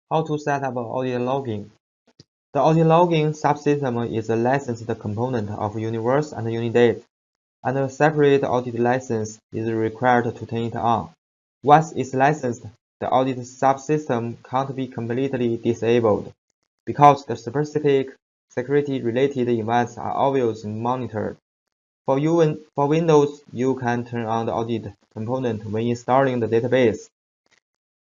How to set up audit logging. The audit logging subsystem is a licensed component of Universe and Unidate, and a separate audit license is required to turn it on. Once it's licensed, the audit subsystem can't be completely disabled, because the specific security-related events are always monitored. For Windows, you can turn on the audit component when installing the database.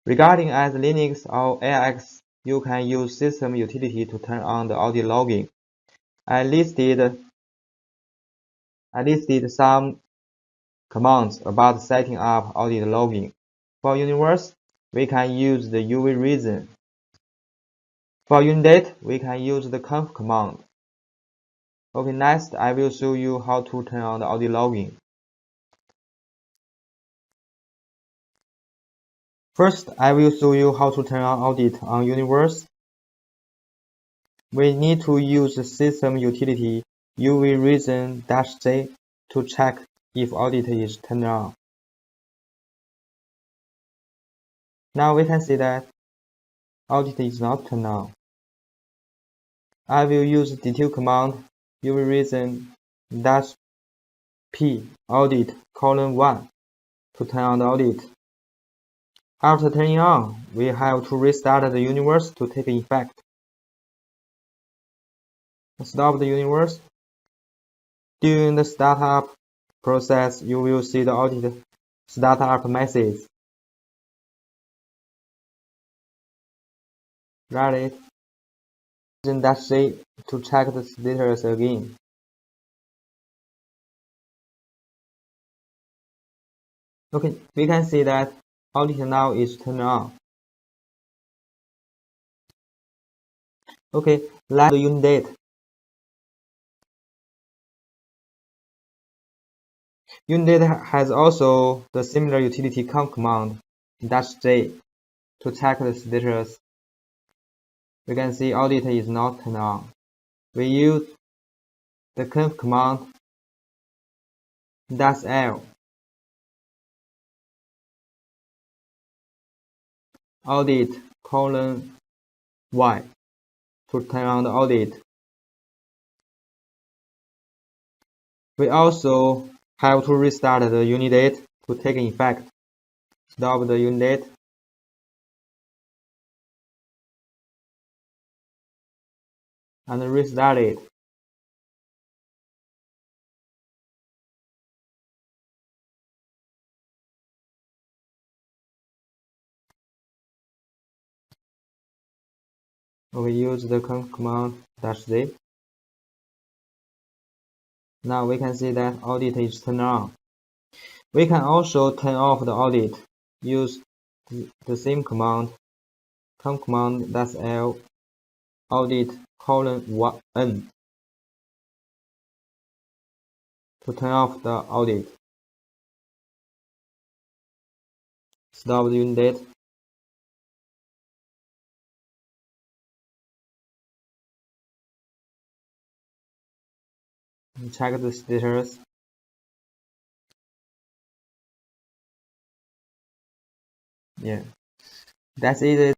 Regarding as Linux or AX, you can use system utility to turn on the audit logging. I listed some commands about setting up audit logging. For Universe, we can use the UV reason. For Unidate, we can use the conf command. Okay, next I will show you how to turn on the audit logging. First, I will show you how to turn on audit on Universe. We need to use the system utility UV-reason-c to check if audit is turned on. Now we can see that audit is not turned on. I will use detail command UV-reason-p audit:1 to turn on the audit. After turning on, we have to restart the Universe to take effect. Stop the Universe. During the startup process, you will see the audit startup message. Run it. -c to check the status again. Okay, we can see that audit now is turned on. Okay, let's do Unidate. Unidate has also the similar utility conf command -j to check the status. We can see audit is not turned on. We use the conf command -l audit:y to turn on the audit. We also have to restart the Unidate to take effect. Stop the Unidate. And restart it. We use the conf command -z. Now we can see that audit is turned on. We can also turn off the audit. Use the same command, conf command -l audit:n to turn off the audit. Stop the Unidate. Check the status. Yeah, that's it.